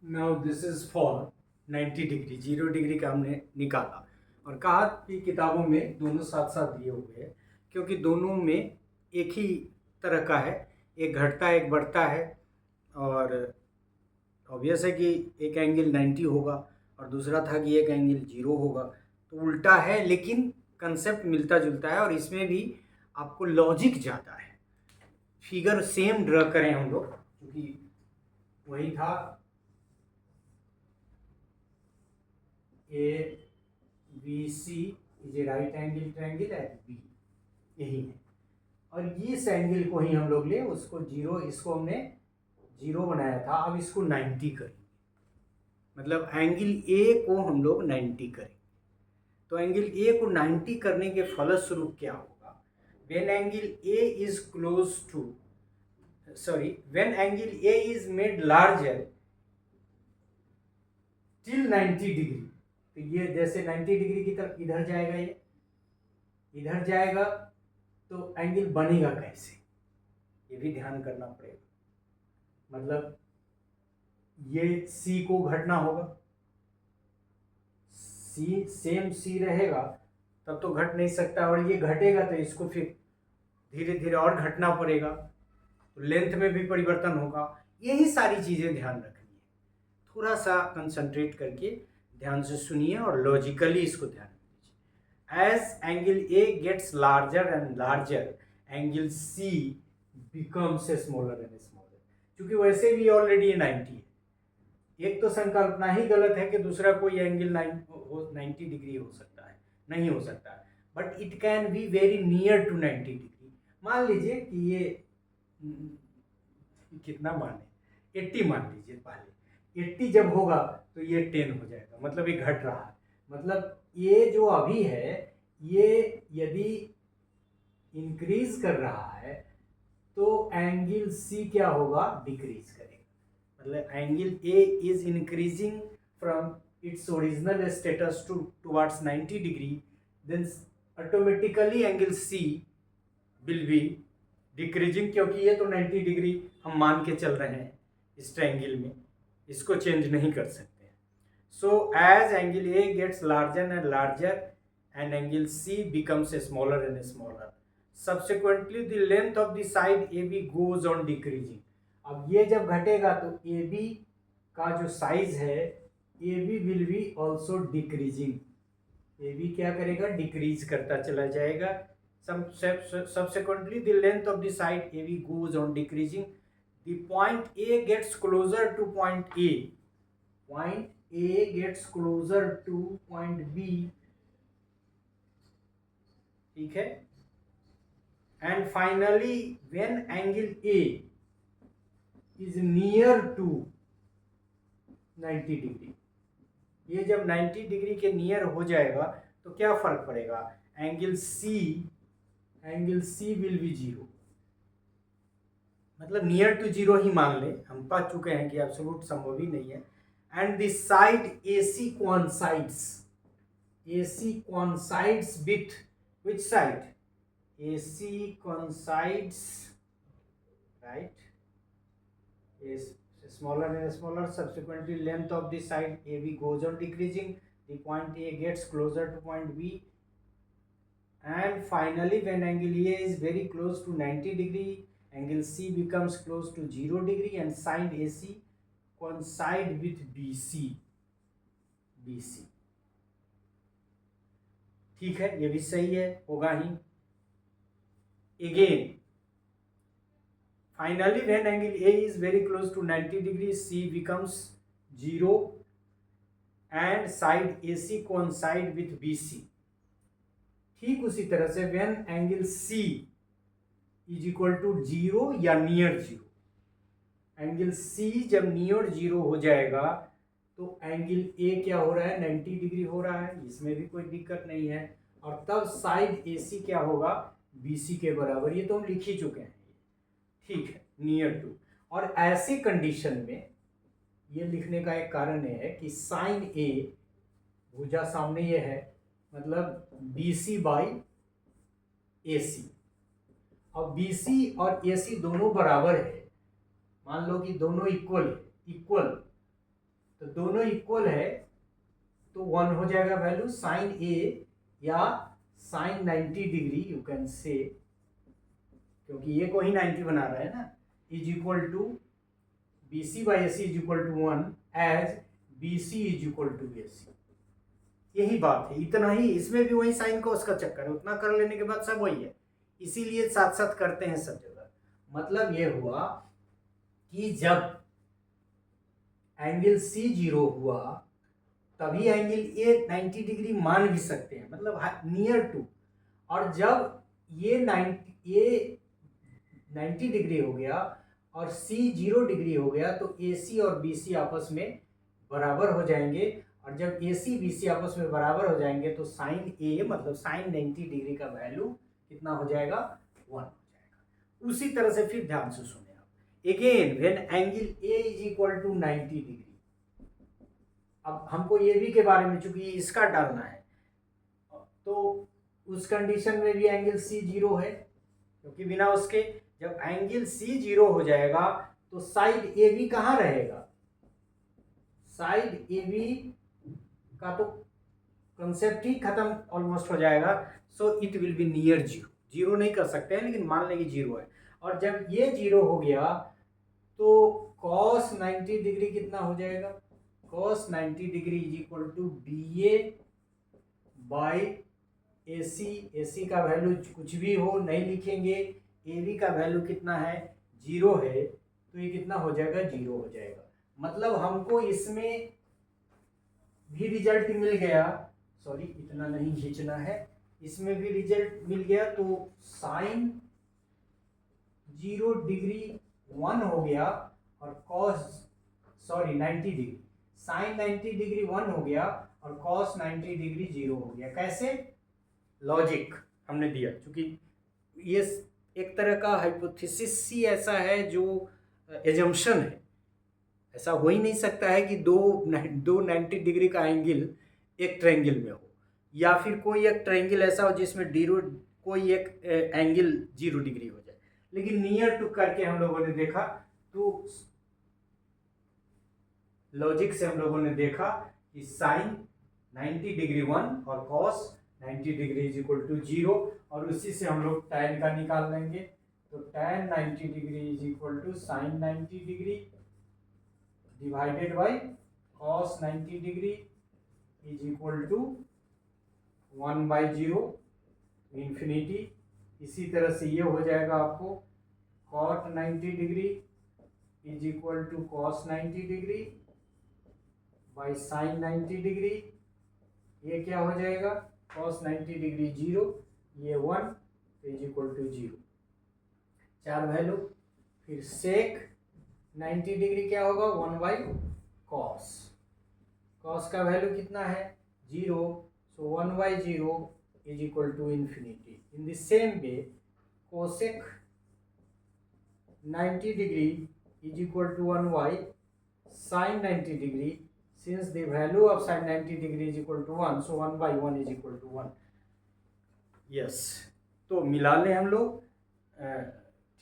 Now this is for 90 degree, 0 degree का हमने निकाला और कहा कि किताबों में दोनों साथ साथ दिए हुए हैं क्योंकि दोनों में एक ही तरह का है, एक घटता है एक बढ़ता है। और ऑब्वियस है कि एक एंगल 90 होगा और दूसरा था कि एक एंगल 0 होगा, तो उल्टा है लेकिन कंसेप्ट मिलता जुलता है और इसमें भी आपको लॉजिक ज़्यादा है। फिगर सेम ड्रा करें हम लोग क्योंकि वही था, A B C is a right angle triangle at B, यही है। और इस एंगल को ही हम लोग ले उसको जीरो, इसको हमने जीरो बनाया था, अब इसको 90 करेंगे, मतलब एंगल ए को हम लोग 90 करेंगे। तो एंगल ए को 90 करने के फलस्वरूप क्या होगा, when angle A is close to when angle A is made larger till 90 degree, तो ये जैसे 90 डिग्री की तरफ इधर जाएगा, ये इधर जाएगा, तो एंगल बनेगा कैसे, ये भी ध्यान करना पड़ेगा। मतलब ये सी को घटना होगा, सी सेम सी रहेगा तब तो घट नहीं सकता, और ये घटेगा तो इसको फिर धीरे धीरे और घटना पड़ेगा, तो लेंथ में भी परिवर्तन होगा। यही सारी चीज़ें ध्यान रखनी है, थोड़ा सा कंसंट्रेट करके ध्यान से सुनिए और लॉजिकली इसको ध्यान दीजिए। As angle A gets larger and larger, angle C becomes smaller and smaller, क्योंकि वैसे भी ऑलरेडी 90 है। एक तो संकल्पना ही गलत है कि दूसरा कोई एंगल 90 डिग्री हो सकता है, नहीं हो सकता, but it can be very near to 90 degree. मान लीजिए कि ये कितना माने 80 मान लीजिए, पहले 80 जब होगा तो ये 10 हो जाएगा, मतलब ये घट रहा है। मतलब ये जो अभी है ये यदि इंक्रीज कर रहा है तो एंगल सी क्या होगा, डिक्रीज करेगा। मतलब angle A is increasing from its original status to towards 90 degree, then automatically angle C will be decreasing, क्योंकि ये तो 90 डिग्री हम मान के चल रहे हैं इस ट्रायंगल में, इसको चेंज नहीं कर सकते हैं। So as angle A gets larger and larger and angle C becomes smaller and smaller. Subsequently, the length of the side AB goes on decreasing. अब ये जब घटेगा तो AB का जो साइज है AB will be also decreasing. AB क्या करेगा, डिक्रीज करता चला जाएगा। Subsequently, the length of the side AB goes on decreasing. The point A gets closer to point A. Point A gets closer to point B. ठीक है, and finally when angle A is near to 90 degree, ये जब 90 degree के near हो जाएगा तो क्या फर्क पड़ेगा, angle C will be zero, मतलब नियर टू जीरो ही मान ले, हम पा चुके हैं कि एब्सोल्यूट संभव ही नहीं है। And the side AC coincides with which side, AC coincides, right, is smaller and smaller. Subsequently, length of the side AB goes on decreasing. The point A gets closer to point B, and finally, when angle A is very close to 90 degree, angle C becomes close to 0 degree, and side AC coincide with BC. ठीक है, ये भी सही है, होगा ही। Again, finally, when angle A is very close to 90 degrees, C becomes 0 and side AC coincide with BC. ठीक उसी तरह से when angle C is equal to 0 या near 0, एंगल C जब नियर 0 हो जाएगा तो एंगल A क्या हो रहा है, 90 डिग्री हो रहा है, इसमें भी कोई दिक्कत नहीं है, और तब साइड AC क्या होगा, BC के बराबर। ये तो हम लिख ही चुके हैं, ठीक है, नियर टू। और ऐसी कंडीशन में ये लिखने का एक कारण ये है कि साइन A भुजा सामने ये है, मतलब BC बाई AC। अब BC और AC दोनों बराबर है, मान लो कि दोनों इक्वल, तो दोनों इक्वल है तो 1 हो जाएगा वैल्यू। साइन ए या sign 90 degree you can say, क्योंकि ये को ही 90 बना रहा है ना, is equal to b c by a c is equal to 1 as b C is equal to a c. यही बात है, इतना ही। इसमें भी वही साइन कोस का चक्कर है, उतना कर लेने के बाद सब वही है, इसीलिए साथ साथ करते हैं सब जगह। मतलब ये हुआ कि जब एंगल सी 0 हुआ तभी एंगल ए 90 डिग्री मान भी सकते हैं, मतलब नियर टू। और जब ये 90 डिग्री हो गया और सी 0 डिग्री हो गया तो ए सी और बी सी आपस में बराबर हो जाएंगे। और जब ए सी बी सी आपस में बराबर हो जाएंगे तो साइन ए मतलब साइन 90 डिग्री का वैल्यू कितना हो जाएगा, 1 हो जाएगा। उसी तरह से फिर ध्यान से सुने आप, again when angle A is equal to 90 degree. अब हमको ये भी के बारे में, चूंकि इसका डालना है, तो उस कंडीशन में भी एंगल सी 0 है, क्योंकि बिना उसके जब एंगल सी 0 हो जाएगा तो साइड ए बी कहाँ रहेगा, साइड ए बी का तो कंसेप्ट ही खत्म ऑलमोस्ट हो जाएगा। So it will be near 0। 0 नहीं कर सकते हैं, लेकिन मान लेंगे 0 है। और जब ये 0 हो गया तो cos 90 डिग्री कितना हो जाएगा, cos 90 degree is equal to b a by a c. A c का वैल्यू कुछ भी हो नहीं लिखेंगे, ए बी का वैल्यू कितना है, 0 है, तो ये कितना हो जाएगा, 0 हो जाएगा। मतलब हमको इसमें भी रिजल्ट मिल गया, सॉरी इतना नहीं खींचना है, इसमें भी रिजल्ट मिल गया। तो साइन 0 डिग्री 1 हो गया और कॉस 90 डिग्री, साइन 90 डिग्री 1 हो गया और कॉस 90 डिग्री 0 हो गया। कैसे, लॉजिक हमने दिया, क्योंकि ये एक तरह का हाइपोथेसिस ही ऐसा है जो एजम्पशन है। ऐसा हो ही नहीं सकता है कि दो 90 डिग्री का एंगल एक ट्रायंगल में हो, या फिर कोई एक ट्रायंगल ऐसा हो जिसमें कोई एक एंगल 0 डिग्री हो जाए। लेकिन नियर टू करके हम लोगों ने देखा, तो लॉजिक से हम लोगों ने देखा कि साइन 90 डिग्री 1 और cos 90 degree is equal to 0, और उसी से हम लोग tan का निकाल लेंगे। तो tan 90 degree is equal to sine 90 degree divided by cos 90 degree is equal to 1/0 infinity. इसी तरह से ये हो जाएगा आपको cot 90 degree is equal to cos 90 degree by sine 90 degree. ये क्या हो जाएगा, cos 90 डिग्री 0, ये 1 इज इक्वल टू 0, 4 वैल्यू। फिर सेक 90 डिग्री क्या होगा, 1/cos। cos का वैल्यू कितना है, 0, so 1/0 is equal to infinity. In the same way cosec 90 degree is equal to 1/sin 90 degree. Since the value of sin 90 degree is equal to 1, so 1/1 is equal to 1. Yes, तो मिला लें हम लोग,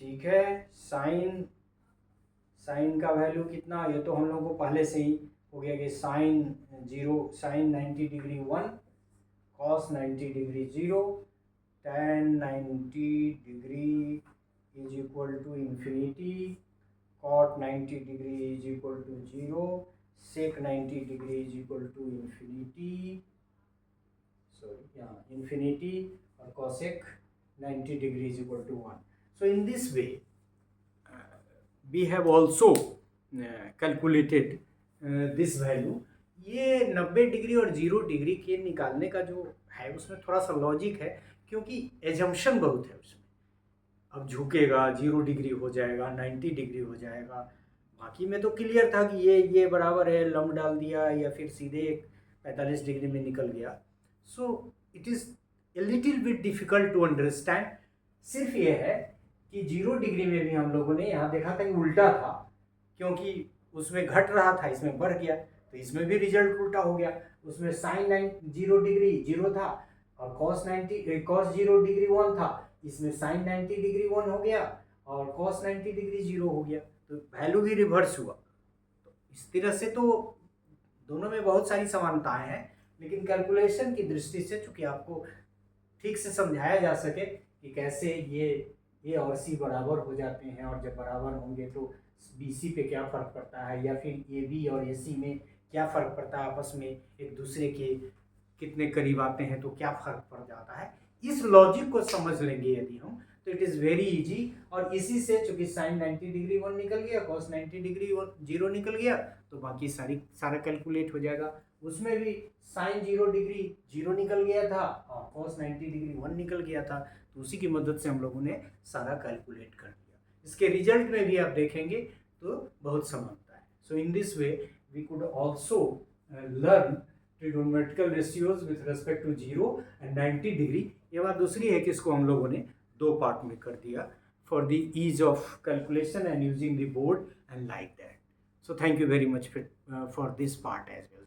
ठीक है। Sign का value कितना, ये तो हम लोगों को पहले से ही हो गया कि sine 90 degree 1, cos 90 degree 0, tan 90 degree is equal to infinity, cot 90 degree is equal to 0, sec 90 degree is equal to infinity, infinity, or cosec 90 degree is equal to 1. So in this way we have also calculated this value. ये 90 degree और 0 degree के निकालने का जो है उसमें थोड़ा सा लॉजिक है, क्योंकि एजम्पशन बहुत है उसमें। अब झुकेगा 0 डिग्री हो जाएगा, 90 डिग्री हो जाएगा। बाकी में तो क्लियर था कि ये बराबर है, लंब डाल दिया या फिर सीधे 45 डिग्री में निकल गया। So it is a little bit difficult to understand. सिर्फ ये है कि 0 डिग्री में भी हम लोगों ने यहाँ देखा था कि उल्टा था, क्योंकि उसमें घट रहा था, इसमें बढ़ गया, तो इसमें भी रिजल्ट उल्टा हो गया। उसमें साइन 0 डिग्री 0 था और cos 0 डिग्री 1 था, इसमें साइन 90 डिग्री 1 हो गया और cos 90 डिग्री 0 हो गया, तो वैल्यू भी रिवर्स हुआ। तो इस तरह से तो दोनों में बहुत सारी समानताएं हैं, लेकिन कैलकुलेशन की दृष्टि से चूंकि आपको ठीक से समझाया जा सके कि कैसे ये और सी बराबर हो जाते हैं, और जब बराबर होंगे तो बी सी पे क्या फ़र्क पड़ता है, या फिर ए बी और ए सी में क्या फ़र्क पड़ता है, आपस में एक दूसरे के कितने करीब आते हैं तो क्या फ़र्क पड़ जाता है, इस लॉजिक को समझ लेंगे यदि हम, तो इट इज़ वेरी इजी। और इसी से चूंकि साइन 90 डिग्री 1 निकल गया, कॉस 90 डिग्री 0 निकल गया, तो बाकी सारा कैलकुलेट हो जाएगा। उसमें भी साइन 0 डिग्री 0 निकल गया था और कॉस 90 डिग्री 1 निकल गया था, तो उसी की मदद से हम लोगों ने सारा कैलकुलेट कर दिया। इसके रिजल्ट में भी आप देखेंगे तो बहुत समानता है। So in this way we could also learn trigonometrical ratios with respect to 0 and 90 degree. ये बात दूसरी है कि इसको हम लोगों ने 2 पार्ट में कर दिया for the ease of calculation and using the board and like that. So thank you very much for this part as well.